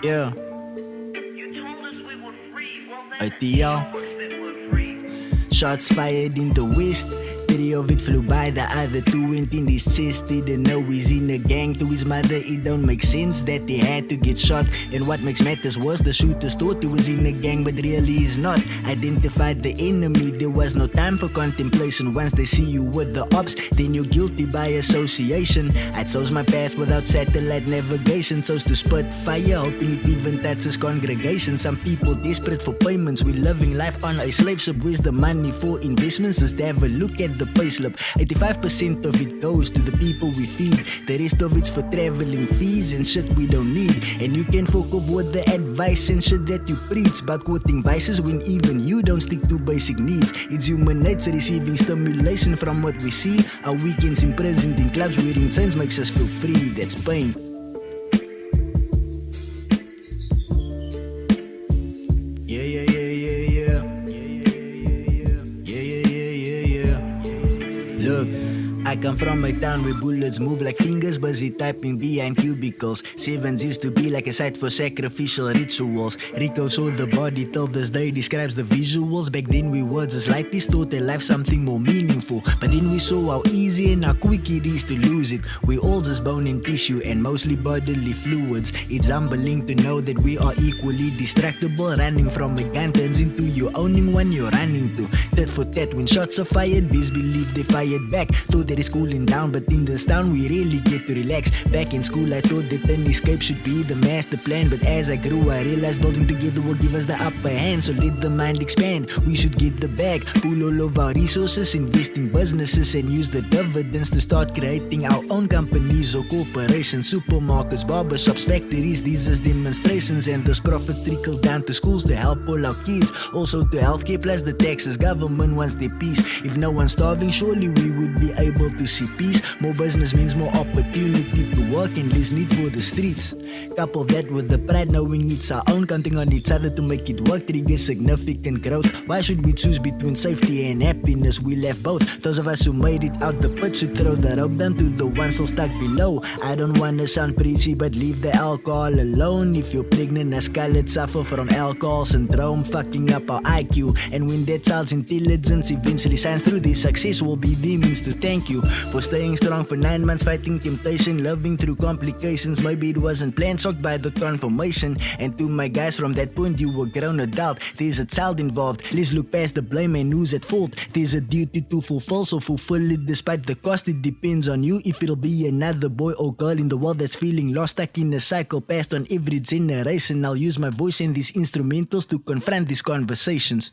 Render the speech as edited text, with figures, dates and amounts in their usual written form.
Yeah. You told us we were free. Well, Hey, then Theo. show us that we're free. Shots fired in the west. Three of it flew by, the other two went in his chest. Didn't know he's in a gang. To his mother it don't make sense that he had to get shot. And what makes matters was the shooters thought he was in a gang, but really he's not. Identified the enemy, there was no time for contemplation. Once they see you with the ops, then you're guilty by association. I chose my path without satellite navigation, chose to spit fire, hoping it even touches congregation. Some people desperate for payments, we living life on a slave ship. Where's the money for investments? Just have a look at the payslip. 85% of it goes to the people we feed. The rest of it's for traveling fees and shit we don't need. And you can fuck off with the advice and shit that you preach about quoting vices when even you don't stick to basic needs. It's human nature receiving stimulation from what we see. Our weekends imprisoned in clubs wearing chains makes us feel free. That's pain. Yeah, yeah, yeah, yeah, yeah. Look, I come from a town where bullets move like fingers, busy typing behind cubicles. Sevens used to be like a site for sacrificial rituals. Rico saw the body till this day describes the visuals. Back then we words as light thought their life something more meaningful. But then we saw how easy and how quick it is to lose it. We all just bone and tissue and mostly bodily fluids. It's humbling to know that we are equally distractible. Running from a gun turns into you owning one you're running to. Tit for tat when shots are fired, bees believe they fired back. Thought that it's cooling down, but in this town we really get to relax. Back in school I thought that an escape should be the master plan, but as I grew I realized building together will give us the upper hand. So let the mind expand, we should get the bag, pool all of our resources, invest in businesses and use the dividends to start creating our own companies or corporations. Supermarkets, barbershops, factories, these are demonstrations, and those profits trickle down to schools to help all our kids, also to healthcare plus the taxes. Government wants their peace. If no one's starving, surely we would be able to see peace. More business means more opportunity to work and less need for the streets. Couple that with the pride knowing it's our own, counting on each other to make it work, trigger significant growth. Why should we choose between safety and happiness? We left both. Those of us who made it out the pit should throw the rope down to the ones still stuck below. I don't wanna sound preachy, but leave the alcohol alone. If you're pregnant, a scarlet suffer from alcohol syndrome, fucking up our IQ. And when that child's intelligence eventually shines through, their success will be demons to thank you for staying strong for 9 months, fighting temptation, living through complications. Maybe it wasn't planned, shocked by the transformation. And to my guys, from that point you were grown adult. There's a child involved, let's look past the blame and who's at fault. There's a duty to fulfill, so fulfill it despite the cost. It depends on you if it'll be another boy or girl in the world that's feeling lost, stuck in a cycle passed on every generation. I'll use my voice and these instrumentals to confront these conversations.